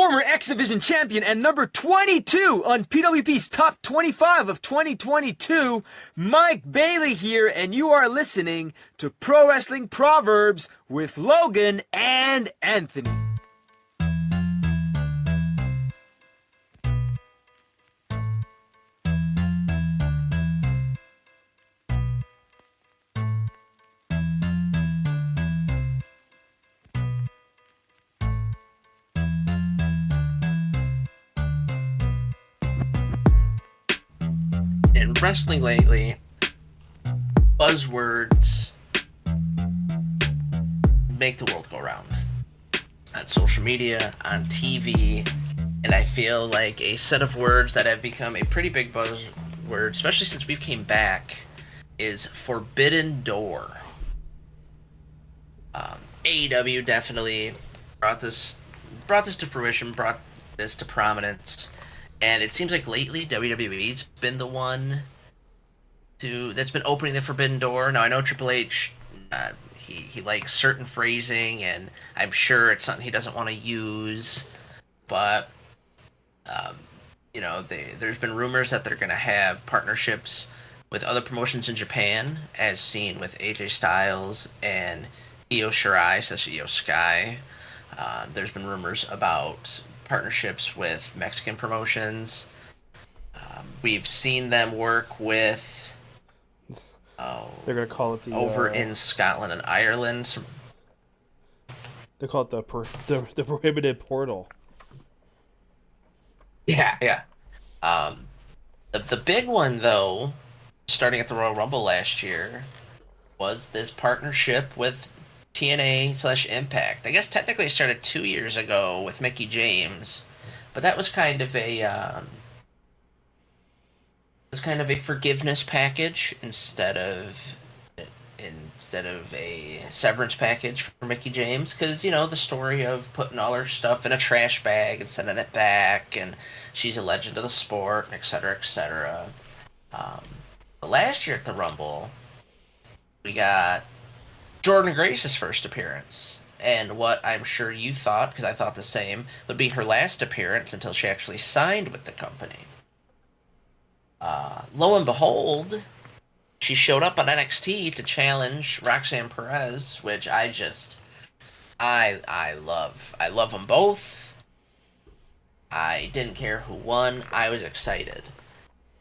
former X Division champion and number 22 on PWP's Top 25 of 2022, Mike Bailey here, and you are listening to Pro Wrestling Proverbs with Logan and Anthony. In wrestling lately, buzzwords make the world go round. On social media, on TV, and I feel like a set of words that have become a pretty big buzzword, especially since we came back, is Forbidden Door. AEW definitely brought this to fruition, brought this to prominence. And it seems like lately WWE's been the one that's been opening the Forbidden Door. Now I know Triple H, he likes certain phrasing, and I'm sure it's something he doesn't want to use. But there's been rumors that they're going to have partnerships with other promotions in Japan, as seen with AJ Styles and Io Shirai, such as Io Sky. There's been rumors about partnerships with Mexican promotions. We've seen them work with they're gonna call it over in Scotland and Ireland. They call it the Prohibited Portal. Yeah. The big one though, starting at the Royal Rumble last year, was this partnership with TNA/Impact. I guess technically it started 2 years ago with Mickie James, but that was kind of a forgiveness package instead of a severance package for Mickie James, because the story of putting all her stuff in a trash bag and sending it back, and she's a legend of the sport, etc., etc. But last year at the Rumble, we got Jordynne Grace's first appearance, and what I'm sure you thought, because I thought the same, would be her last appearance until she actually signed with the company. Lo and behold, she showed up on NXT to challenge Roxanne Perez, which I love. I love them both. I didn't care who won. I was excited.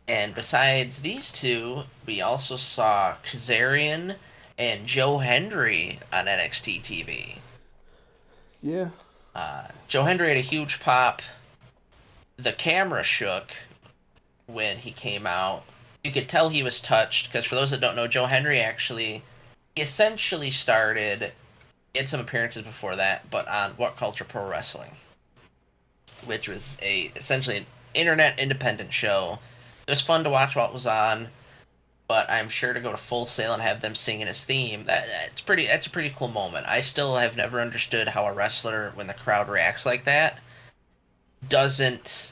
And besides these two, we also saw Kazarian and Joe Hendry on NXT TV. Yeah. Joe Hendry had a huge pop. The camera shook when he came out. You could tell he was touched, because for those that don't know, Joe Hendry he essentially started, he had some appearances before that, but on What Culture Pro Wrestling, which was essentially an internet independent show. It was fun to watch while it was on, but I'm sure to go to Full Sail and have them singing his theme, that's a pretty cool moment. I still have never understood how a wrestler, when the crowd reacts like that, doesn't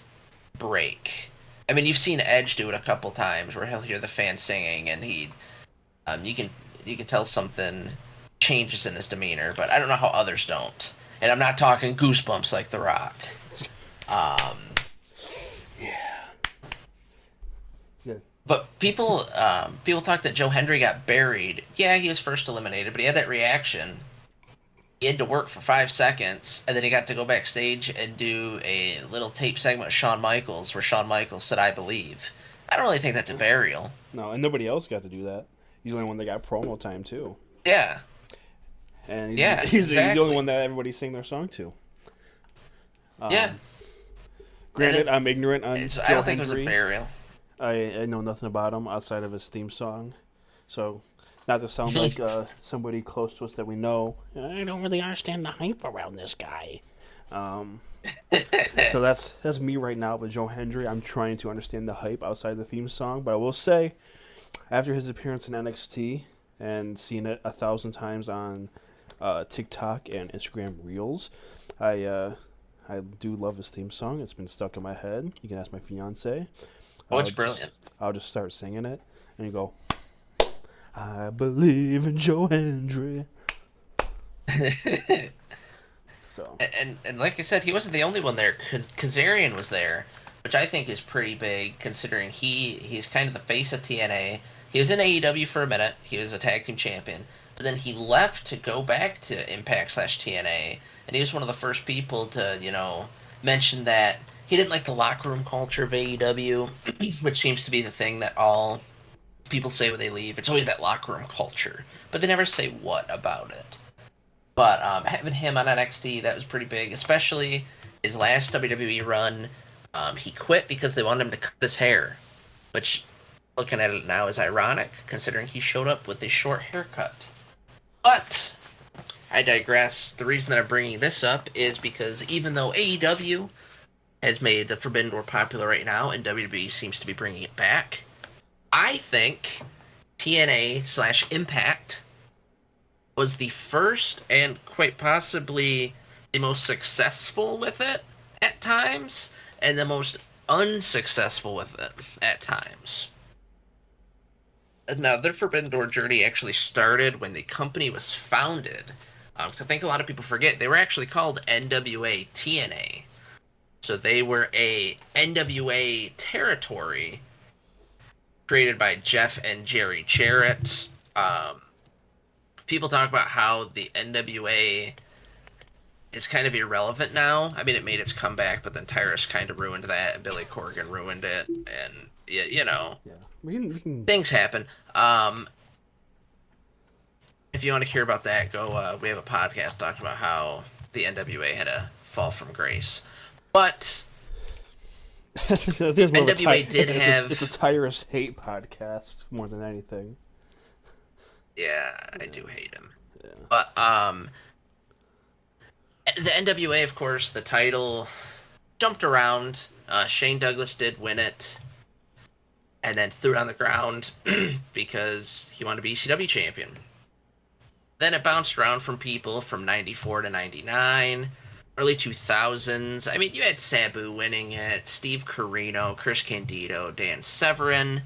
break. I mean, you've seen Edge do it a couple times, where he'll hear the fans singing, and you can tell something changes in his demeanor, but I don't know how others don't. And I'm not talking goosebumps like The Rock. Yeah. But people talk that Joe Hendry got buried. Yeah, he was first eliminated, but he had that reaction. He had to work for 5 seconds, and then he got to go backstage and do a little tape segment with Shawn Michaels, where Shawn Michaels said, "I believe." I don't really think that's a burial. No, and nobody else got to do that. He's the only one that got promo time, too. Yeah. And he's the only one that everybody sang their song to. Yeah. Granted, I'm ignorant on Joe I don't think Hendry. it was a burial. I know nothing about him outside of his theme song. So, not to sound like somebody close to us that we know, I don't really understand the hype around this guy. So that's me right now with Joe Hendry. I'm trying to understand the hype outside the theme song. But I will say, after his appearance in NXT and seeing it 1,000 times on TikTok and Instagram Reels, I do love his theme song. It's been stuck in my head. You can ask my fiance. Oh, it's brilliant. I'll just start singing it, and you go, "I believe in Joe Hendry." So And like I said, he wasn't the only one there. Kazarian was there, which I think is pretty big considering he's kind of the face of TNA. He was in AEW for a minute. He was a tag team champion, but then he left to go back to Impact/TNA, and he was one of the first people to mention that he didn't like the locker room culture of AEW, which seems to be the thing that all people say when they leave. It's always that locker room culture, but they never say what about it. But having him on NXT, that was pretty big, especially his last WWE run. He quit because they wanted him to cut his hair, which, looking at it now, is ironic, considering he showed up with a short haircut. But I digress. The reason that I'm bringing this up is because even though AEW has made the Forbidden Door popular right now, and WWE seems to be bringing it back, I think TNA/Impact was the first and quite possibly the most successful with it at times, and the most unsuccessful with it at times. Now, their Forbidden Door journey actually started when the company was founded. Because I think a lot of people forget, they were actually called NWA TNA. So they were a NWA territory created by Jeff and Jerry Jarrett. People talk about how the NWA is kind of irrelevant now. I mean, it made its comeback, but then Tyrus kind of ruined that, and Billy Corgan ruined it, and yeah, we can... things happen. If you want to hear about that, go. We have a podcast talking about how the NWA had a fall from grace, but I think it's more NWA did have. It's a Tyrus hate podcast more than anything. Yeah, I do hate him. Yeah. But the NWA, of course, the title jumped around. Shane Douglas did win it, and then threw it on the ground because he wanted to be ECW champion. Then it bounced around from people from 94 to 99, early 2000s. I mean, you had Sabu winning it, Steve Corino, Chris Candido, Dan Severin.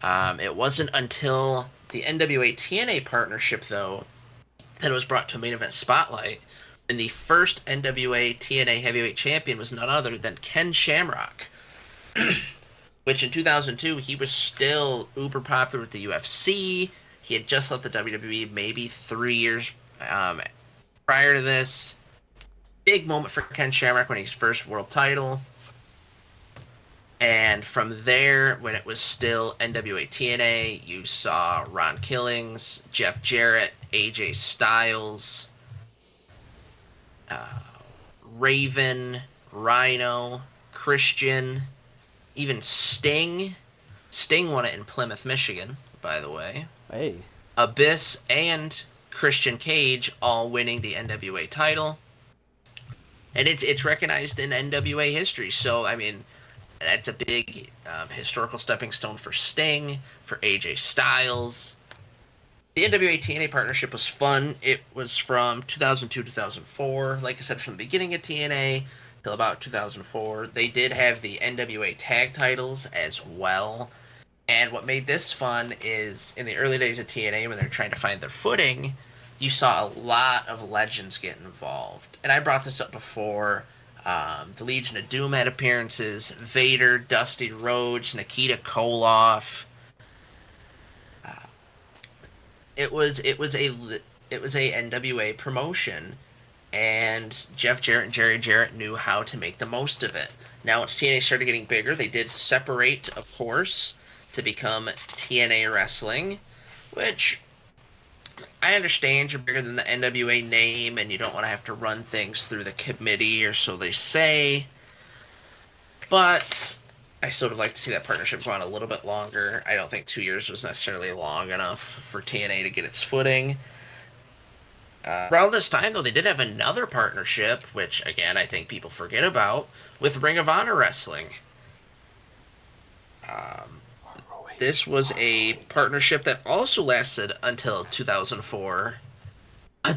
It wasn't until the NWA TNA partnership, though, that it was brought to a main event spotlight. And the first NWA TNA heavyweight champion was none other than Ken Shamrock, which in 2002, he was still uber popular with the UFC. He had just left the WWE maybe 3 years prior to this. Big moment for Ken Shamrock when he's first world title. And from there, when it was still NWA TNA, you saw Ron Killings, Jeff Jarrett, AJ Styles, Raven, Rhino, Christian, even Sting. Sting won it in Plymouth, Michigan, by the way. Hey. Abyss and Christian Cage all winning the NWA title. And it's recognized in NWA history. So, I mean, that's a big historical stepping stone for Sting, for AJ Styles. The NWA TNA partnership was fun. It was from 2002 2004. Like I said, from the beginning of TNA till about 2004. They did have the NWA tag titles as well. And what made this fun is, in the early days of TNA, when they're trying to find their footing, you saw a lot of legends get involved. And I brought this up before. The Legion of Doom had appearances. Vader, Dusty Rhodes, Nikita Koloff. It was a NWA promotion, and Jeff Jarrett and Jerry Jarrett knew how to make the most of it. Now, once TNA started getting bigger, they did separate, of course, to become TNA Wrestling, which I understand you're bigger than the NWA name, and you don't want to have to run things through the committee, or so they say. But I sort of like to see that partnership go on a little bit longer. I don't think 2 years was necessarily long enough for TNA to get its footing. Around this time, though, they did have another partnership, which, again, I think people forget about, with Ring of Honor Wrestling. This was a partnership that also lasted until 2004.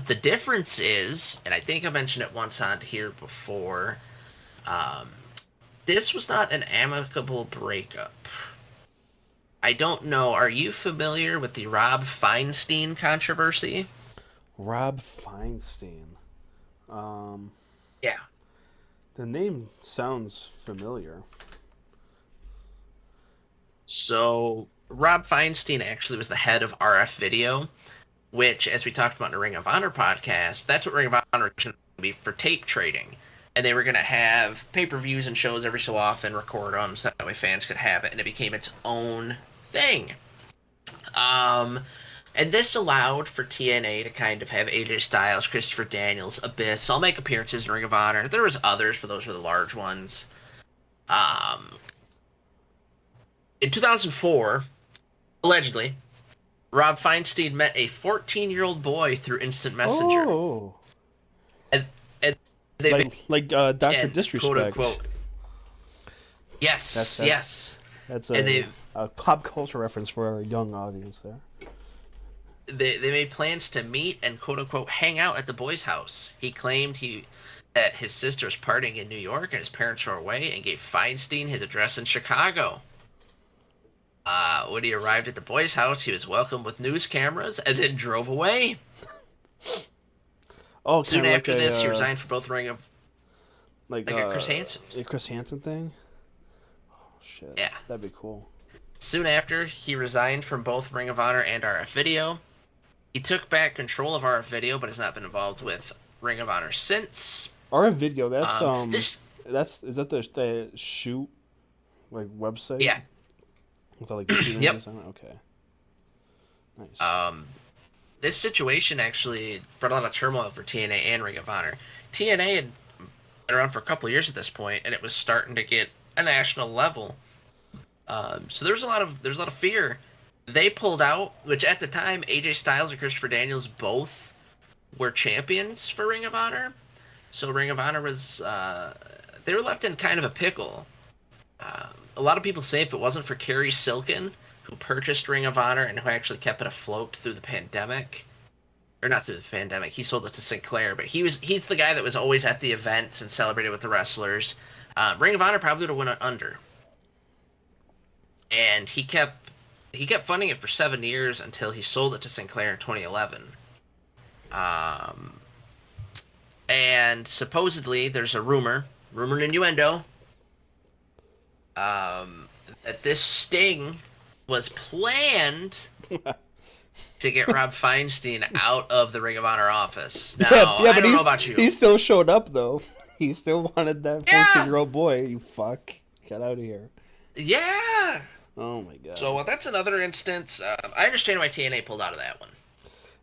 The difference is, and I think I mentioned it once on here before, this was not an amicable breakup. I don't know, are you familiar with the Rob Feinstein controversy? Rob Feinstein. Yeah. The name sounds familiar. So Rob Feinstein actually was the head of RF Video, which, as we talked about in the Ring of Honor podcast, that's what Ring of Honor was going to be for tape trading. And they were going to have pay-per-views and shows every so often, record them, so that way fans could have it, and it became its own thing. And this allowed for TNA to kind of have AJ Styles, Christopher Daniels, Abyss all make appearances in Ring of Honor. There was others, but those were the large ones. In 2004, allegedly, Rob Feinstein met a 14-year-old boy through Instant Messenger. Oh. And they like Dr. and, Disrespect. quote unquote. Yes, yes. That's And a pop culture reference for our young audience there. They made plans to meet and quote unquote hang out at the boy's house. He claimed that his sister was partying in New York and his parents were away, and gave Feinstein his address in Chicago. When he arrived at the boy's house, he was welcomed with news cameras and then drove away. Oh, Soon like after this, he resigned for both Ring of like a Chris Hansen. A Chris Hansen thing. Oh shit. Yeah, that'd be cool. Soon after, he resigned from both Ring of Honor and RF Video. He took back control of RF Video, but has not been involved with Ring of Honor since. RF Video, that's is that the shoot like website? Yeah. With all, like, the shooting Yep. movies on it? Okay. Nice. This situation actually brought a lot of turmoil for TNA and Ring of Honor. TNA had been around for a couple of years at this point, and it was starting to get a national level. So there's a lot of fear. They pulled out, which at the time AJ Styles and Christopher Daniels both were champions for Ring of Honor. So Ring of Honor was they were left in kind of a pickle. A lot of people say if it wasn't for Kerry Silken, who purchased Ring of Honor and who actually kept it afloat through the pandemic, or not through the pandemic, he sold it to Sinclair, but he's the guy that was always at the events and celebrated with the wrestlers. Ring of Honor probably would have went under. And he kept funding it for 7 years until he sold it to Sinclair in 2011. And supposedly there's a rumor and innuendo, that this sting was planned to get Rob Feinstein out of the Ring of Honor office. Now, I don't know about you. He still showed up, though. He still wanted that 14-year-old boy. You fuck. Get out of here. Yeah. Oh, my God. So that's another instance. I understand why TNA pulled out of that one.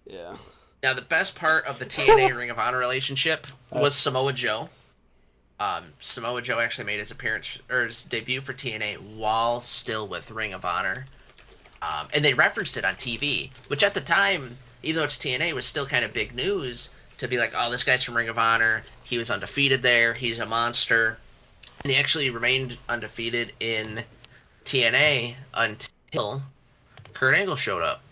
Yeah. Now, the best part of the TNA Ring of Honor relationship was Samoa Joe. Samoa Joe actually made his appearance or his debut for TNA while still with Ring of Honor, and they referenced it on TV, which at the time, even though it's TNA, was still kind of big news to be like, oh, this guy's from Ring of Honor. He was undefeated there. He's a monster, and he actually remained undefeated in TNA until Kurt Angle showed up.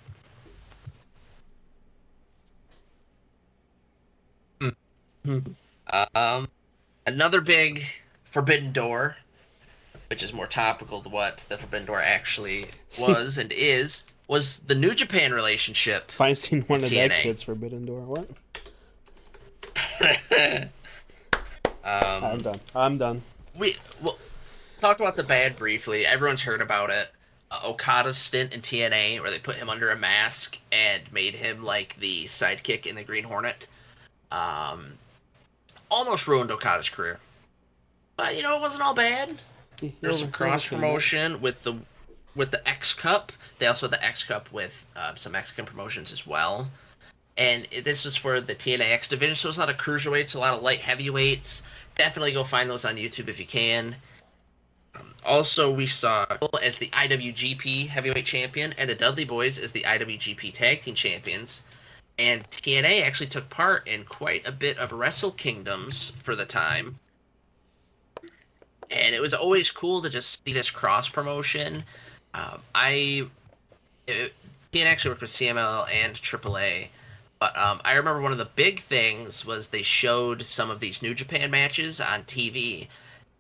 Another big Forbidden Door, which is more topical to what the Forbidden Door actually was and is, was the New Japan relationship. Feinstein wanted that TNA. kid's Forbidden Door. What? I'm done. We'll talk about the bad briefly. Everyone's heard about it. Okada's stint in TNA, where they put him under a mask and made him like the sidekick in the Green Hornet. Almost ruined Okada's career. But, it wasn't all bad. There's some cross-promotion with the X Cup. They also had the X Cup with some Mexican promotions as well. And this was for the TNA X division, so it's a lot of cruiserweights, a lot of light heavyweights. Definitely go find those on YouTube if you can. Also, we saw as the IWGP Heavyweight Champion and the Dudley Boys as the IWGP Tag Team Champions. And TNA actually took part in quite a bit of Wrestle Kingdoms for the time. And it was always cool to just see this cross-promotion. TNA actually worked with CMLL and AAA. But I remember one of the big things was they showed some of these New Japan matches on TV.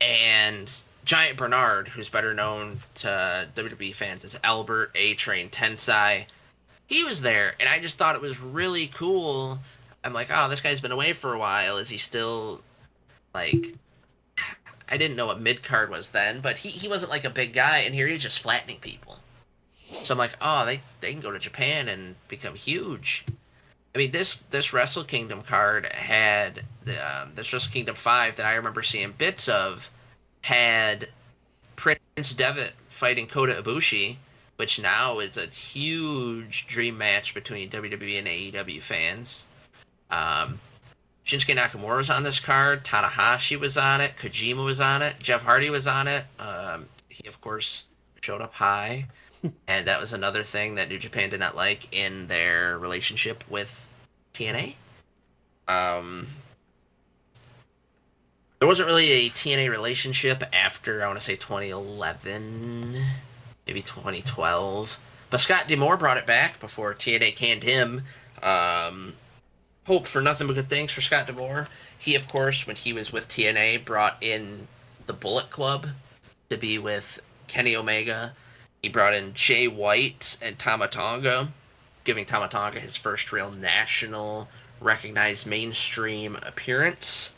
And Giant Bernard, who's better known to WWE fans as Albert, A-Train, Tensai, he was there, and I just thought it was really cool I'm like, oh, this guy's been away for a while. Is he still like? I didn't know what mid card was then, but he wasn't like a big guy, and here he's just flattening people. So I'm like, oh, they can go to Japan and become huge. I mean, this Wrestle Kingdom card had this Wrestle Kingdom 5 that I remember seeing bits of had Prince Devitt fighting Kota Ibushi, which now is a huge dream match between WWE and AEW fans. Um, Shinsuke Nakamura was on this card. Tanahashi was on it. Kojima was on it. Jeff Hardy was on it. He, of course, showed up high. And that was another thing that New Japan did not like in their relationship with TNA. There wasn't really a TNA relationship after, I want to say, 2011, maybe 2012. But Scott D'Amore brought it back before TNA canned him. Hope for nothing but good things for Scott D'Amore. He, of course, when he was with TNA, brought in the Bullet Club to be with Kenny Omega. He brought in Jay White and Tama Tonga, giving Tama Tonga his first real national, recognized mainstream appearance.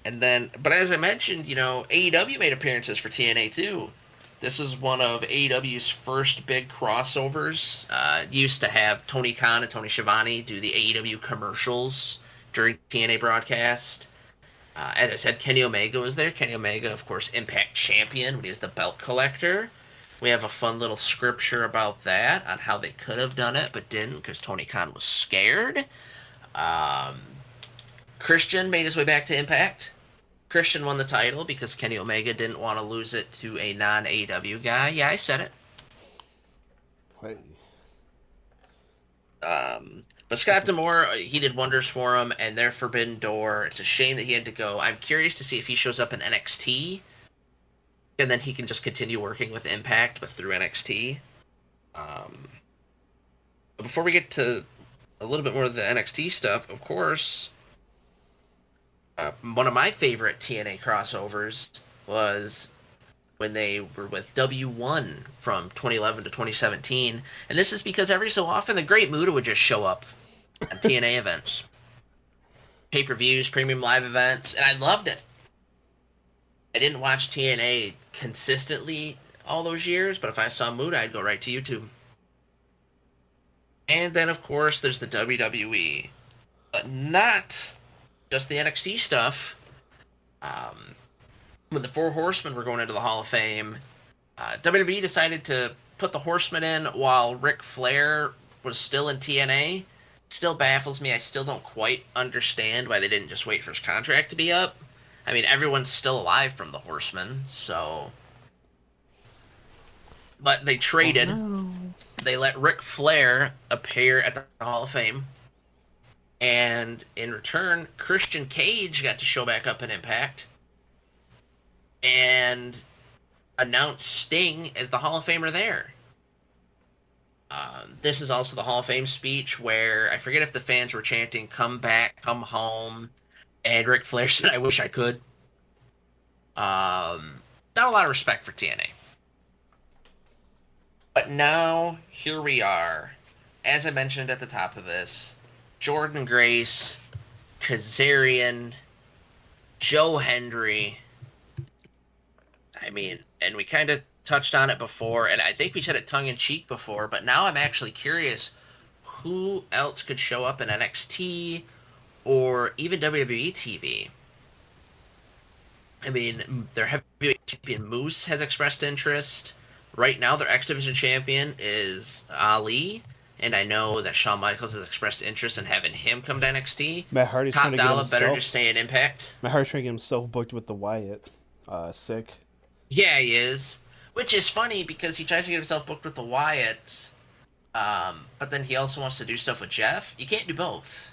And then, but as I mentioned, AEW made appearances for TNA too. This is one of AEW's first big crossovers. Used to have Tony Khan and Tony Schiavone do the AEW commercials during TNA broadcast. As I said, Kenny Omega was there. Kenny Omega, of course, Impact champion when he was the belt collector. We have a fun little scripture about that, on how they could have done it, but didn't, because Tony Khan was scared. Christian made his way back to Impact. Christian won the title because Kenny Omega didn't want to lose it to a non-AEW guy. Yeah, I said it. Right. But Scott D'Amore, he did wonders for him, and their Forbidden Door. It's a shame that he had to go. I'm curious to see if he shows up in NXT, and then he can just continue working with Impact, but through NXT. But before we get to a little bit more of the NXT stuff, of course, one of my favorite TNA crossovers was when they were with W1 from 2011 to 2017. And this is because every so often the Great Muta would just show up on TNA events. Pay-per-views, premium live events, and I loved it. I didn't watch TNA consistently all those years, but if I saw Muta, I'd go right to YouTube. And then, of course, there's the WWE. But not just the NXT stuff. When the Four Horsemen were going into the Hall of Fame, WWE decided to put the Horsemen in while Ric Flair was still in TNA. Still baffles me. I still don't quite understand why they didn't just wait for his contract to be up. I mean, everyone's still alive from the Horsemen, so... But they traded. Oh, no. They let Ric Flair appear at the Hall of Fame. And in return, Christian Cage got to show back up in Impact and announced Sting as the Hall of Famer there. This is also the Hall of Fame speech where I forget if the fans were chanting, "Come back, come home," and Ric Flair said, "I wish I could." Not a lot of respect for TNA. But now, here we are. As I mentioned at the top of this, Jordan Grace, Kazarian, Joe Hendry. I mean, and we kind of touched on it before, and I think we said it tongue-in-cheek before, but now I'm actually curious who else could show up in NXT or even WWE TV. I mean, their heavyweight champion Moose has expressed interest. Right now, their X Division champion is Ali. And I know that Shawn Michaels has expressed interest in having him come to NXT. Matt Hardy's Top trying to get Dollar himself, better just stay in Impact. Matt Hardy's trying to get himself booked with the Wyatt. Sick. Yeah, he is. Which is funny because he tries to get himself booked with the Wyatts. But then he also wants to do stuff with Jeff. You can't do both.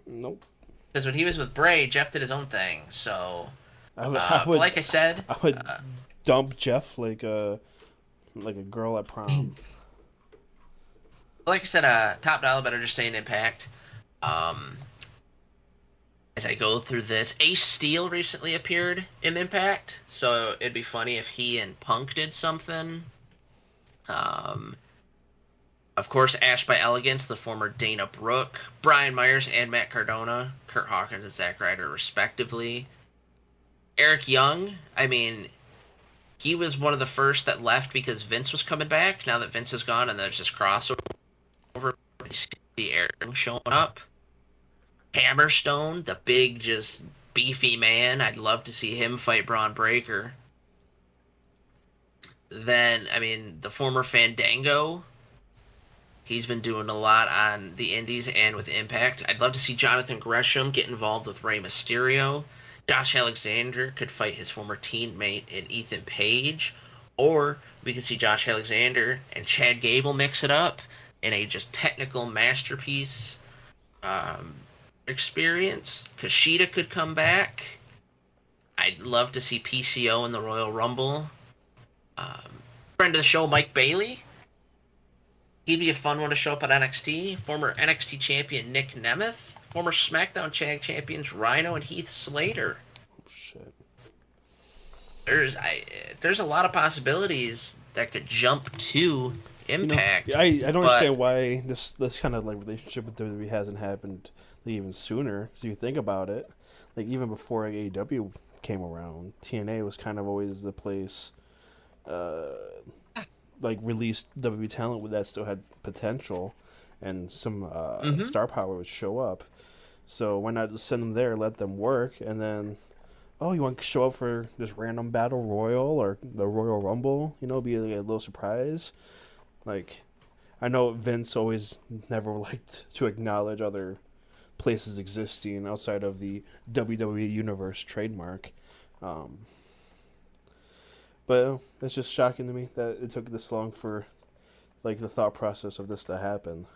Nope. Because when he was with Bray, Jeff did his own thing. So, I but would, like I said, I would dump Jeff like a girl at prom. Like I said, Top Dollar better just stay in Impact. As I go through this, Ace Steel recently appeared in Impact, so it'd be funny if he and Punk did something. Of course, Ash by Elegance, the former Dana Brooke, Brian Myers and Matt Cardona, Kurt Hawkins and Zack Ryder, respectively. Eric Young, I mean, he was one of the first that left because Vince was coming back. Now that Vince is gone and there's this crossover, you see Eric Young showing up. Hammerstone, the big, just beefy man. I'd love to see him fight Braun Breaker. Then, I mean, the former Fandango, he's been doing a lot on the Indies and with Impact. I'd love to see Jonathan Gresham get involved with Rey Mysterio. Josh Alexander could fight his former teammate in Ethan Page. Or we could see Josh Alexander and Chad Gable mix it up in a just technical masterpiece experience. Kushida could come back. I'd love to see PCO in the Royal Rumble. Friend of the show, Mike Bailey. He'd be a fun one to show up at NXT. Former NXT champion Nick Nemeth. Former SmackDown Tag Champions Rhino and Heath Slater. Oh, shit. There's a lot of possibilities that could jump to Impact. I don't understand why this kind of like relationship with WWE hasn't happened like, even sooner. Because if you think about it, like even before AEW came around, TNA was kind of always the place, like released WWE talent that still had potential, and some star power would show up. So why not just send them there, let them work, and then, oh, you want to show up for this random battle royal or the Royal Rumble? You know, be like a little surprise. Like, I know Vince always never liked to acknowledge other places existing outside of the WWE Universe trademark. But it's just shocking to me that it took this long for, like, the thought process of this to happen.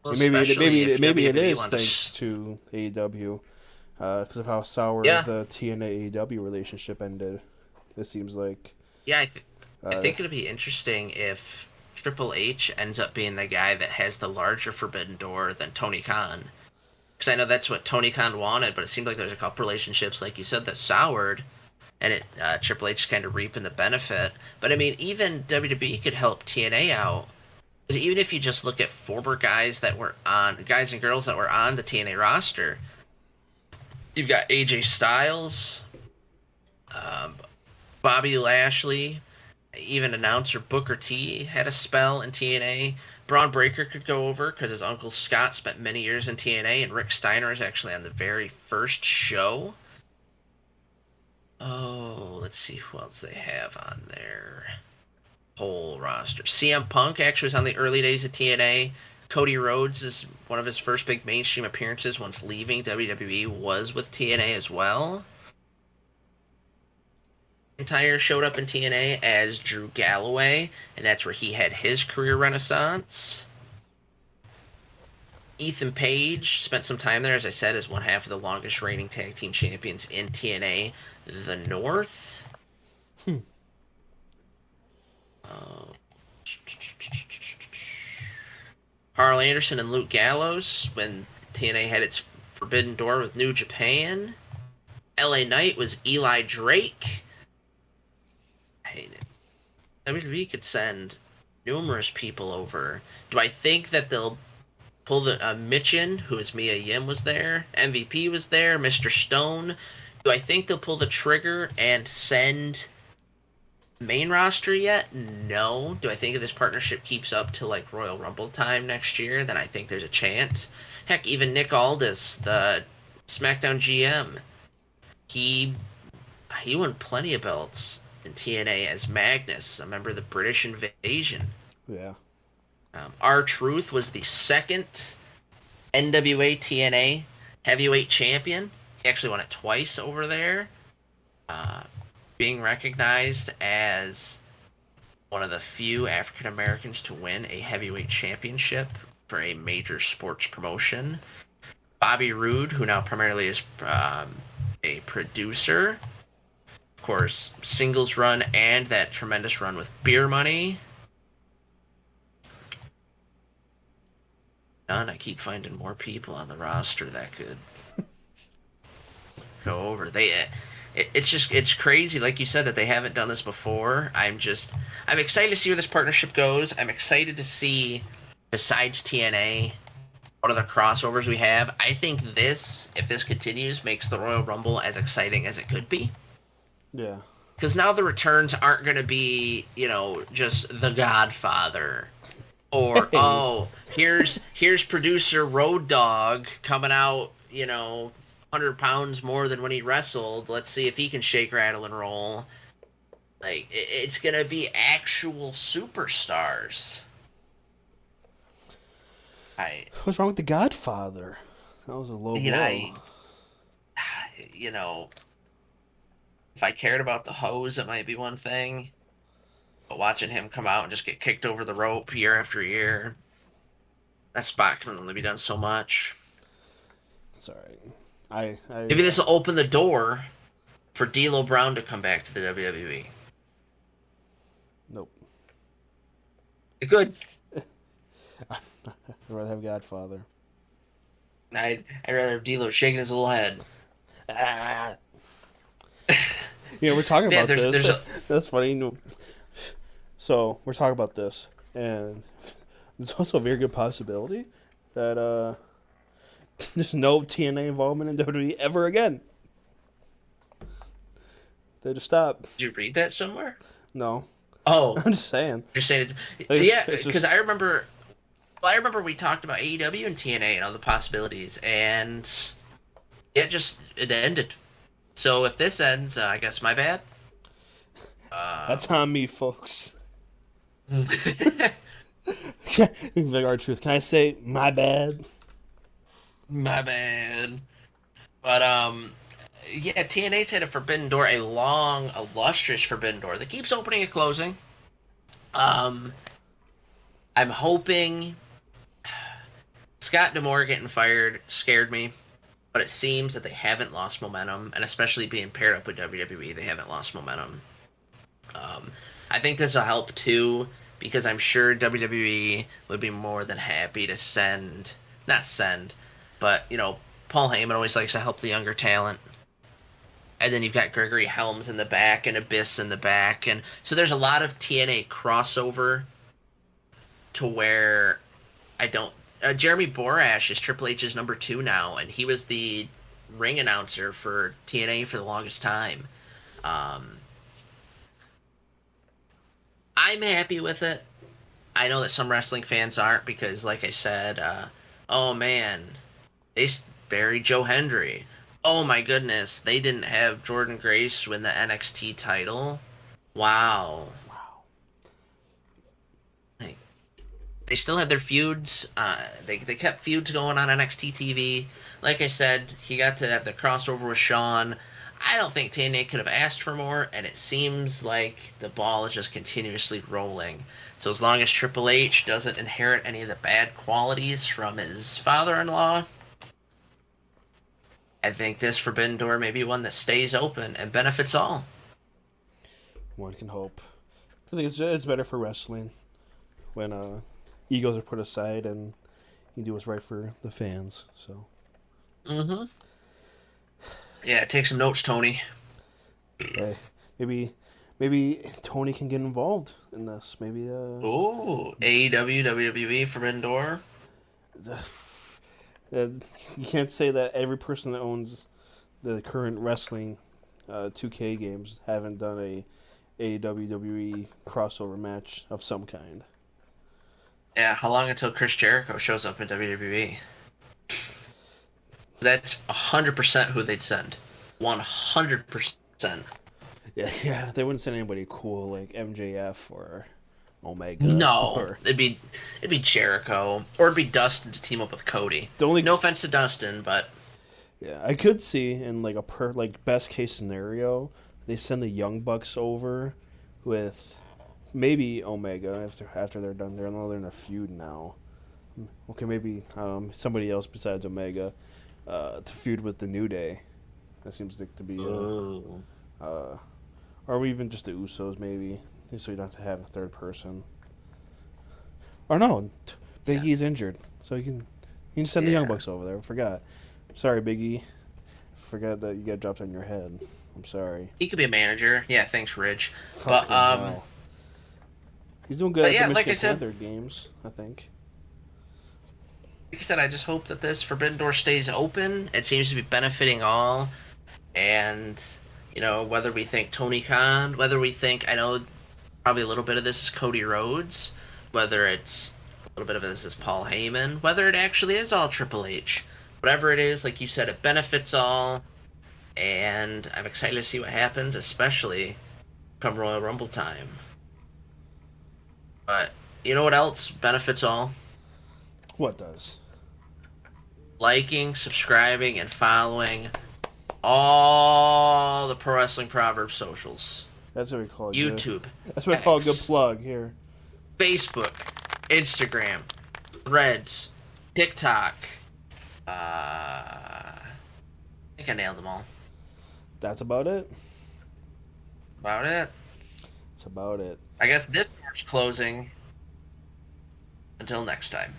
Well, maybe it is wanted thanks to AEW, because of how sour the TNA AEW relationship ended. It seems like. Yeah, I think it'll be interesting if Triple H ends up being the guy that has the larger forbidden door than Tony Khan. Because I know that's what Tony Khan wanted, but it seemed like there's a couple relationships, like you said, that soured, and Triple H kind of reaping the benefit. But I mean, even WWE could help TNA out. Because even if you just look at former guys and girls that were on the TNA roster, you've got AJ Styles, Bobby Lashley, even announcer Booker T had a spell in TNA. Braun Breaker could go over because his uncle Scott spent many years in TNA, and Rick Steiner is actually on the very first show. Oh, let's see who else they have on their whole roster. CM Punk actually was on the early days of TNA. Cody Rhodes is one of his first big mainstream appearances once leaving WWE was with TNA as well. McIntyre showed up in TNA as Drew Galloway, and that's where he had his career renaissance. Ethan Page spent some time there, as I said, as one half of the longest reigning tag team champions in TNA, the North. Carl Anderson and Luke Gallows when TNA had its forbidden door with New Japan. LA Knight was Eli Drake. I hate it. WWE could send numerous people over. Do I think that they'll pull the Mitchin, who is Mia Yim, was there. MVP was there. Mr. Stone. Do I think they'll pull the trigger and send main roster yet? No. Do I think if this partnership keeps up till like Royal Rumble time next year, then I think there's a chance. Heck, even Nick Aldis, the SmackDown GM, he won plenty of belts in TNA as Magnus, a member of the British Invasion. Yeah. R-Truth was the second NWA TNA heavyweight champion. He actually won it twice over there. Being recognized as one of the few African Americans to win a heavyweight championship for a major sports promotion. Bobby Roode, who now primarily is a producer. Of course, singles run and that tremendous run with Beer Money. And I keep finding more people on the roster that could go over. it's crazy, like you said, that they haven't done this before. I'm excited to see where this partnership goes. I'm excited to see, besides TNA, what other crossovers we have. I think this, if this continues, makes the Royal Rumble as exciting as it could be. Yeah. Because now the returns aren't going to be, just The Godfather, or Hey. here's producer Road Dogg coming out, 100 pounds more than when he wrestled. Let's see if he can shake, rattle, and roll. Like it's going to be actual superstars. I, What's wrong with The Godfather? That was a low you know, blow. I, you know, if I cared about the hose, it might be one thing. But watching him come out and just get kicked over the rope year after year, that spot can only be done so much. It's all right. I Maybe this will open the door for D'Lo Brown to come back to the WWE. Nope. It could. I'd rather have Godfather. I'd rather have D'Lo shaking his little head. We're talking Man, about there's this. That's funny. So we're talking about this, and there's also a very good possibility that there's no TNA involvement in WWE ever again. They just stop. Did you read that somewhere? No, Oh, I'm just saying. you're saying It's because just- I remember. Well, I remember we talked about AEW and TNA and all the possibilities, and it ended. So if this ends, I guess my bad. That's on me, folks. My Like our truth. Can I say my bad? bad. But yeah, TNA's had a forbidden door, a long, illustrious forbidden door that keeps opening and closing. I'm hoping Scott D'Amore getting fired scared me, but it seems that they haven't lost momentum, and especially being paired up with WWE, they haven't lost momentum. I think this will help too, because I'm sure WWE would be more than happy to not send, but Paul Heyman always likes to help the younger talent. And then you've got Gregory Helms in the back and Abyss in the back, and so there's a lot of TNA crossover to where I don't. Jeremy Borash is Triple H's number 2 now, and he was the ring announcer for TNA for the longest time. I'm happy with it. I know that some wrestling fans aren't because, like I said, oh man, they buried Joe Hendry. Oh my goodness, they didn't have Jordan Grace win the NXT title. Wow. Like, they still had their feuds. They kept feuds going on NXT TV. Like I said, he got to have the crossover with Shawn. I don't think TNA could have asked for more, and it seems like the ball is just continuously rolling. So as long as Triple H doesn't inherit any of the bad qualities from his father-in-law, I think this Forbidden Door may be one that stays open and benefits all. One can hope. I think it's better for wrestling when egos are put aside and you do what's right for the fans. So. Mm-hmm. Yeah, take some notes, Tony. Hey, maybe Tony can get involved in this. Maybe Ooh, AEW, WWE, Forbidden Door. You can't say that every person that owns the current wrestling 2K games haven't done a AEW WWE crossover match of some kind. Yeah, how long until Chris Jericho shows up in WWE? That's 100% who they'd send. 100%. Yeah, they wouldn't send anybody cool like MJF or Omega. No, or, it'd be Jericho, or it'd be Dustin to team up with Cody. No offense to Dustin, but yeah, I could see in like best case scenario, they send the Young Bucks over with maybe Omega after they're done. They're in a feud now. Okay, maybe somebody else besides Omega to feud with the New Day. That seems like to be or even just the Usos maybe, so you don't have to have a third person. Or no, Big E's injured, so you can send the Young Bucks over there. I forgot. Sorry, Big E. forget that you got dropped on your head. I'm sorry. He could be a manager. Yeah, thanks, Ridge. Fucking hell. He's doing good but at yeah, the like I Michigan said- Panther games, I think. Like I said, I just hope that this Forbidden Door stays open. It seems to be benefiting all. And, whether we think Tony Khan, whether we think, I know probably a little bit of this is Cody Rhodes, whether it's a little bit of this is Paul Heyman, whether it actually is all Triple H. Whatever it is, like you said, it benefits all. And I'm excited to see what happens, especially come Royal Rumble time. But you know what else benefits all? What does? Liking, subscribing, and following all the Pro Wrestling Proverbs socials. That's what we call it. YouTube, That's what I call a good X, plug here. Facebook, Instagram, Threads, TikTok. I think I nailed them all. That's about it. About it. That's about it. I guess this door's closing. Until next time.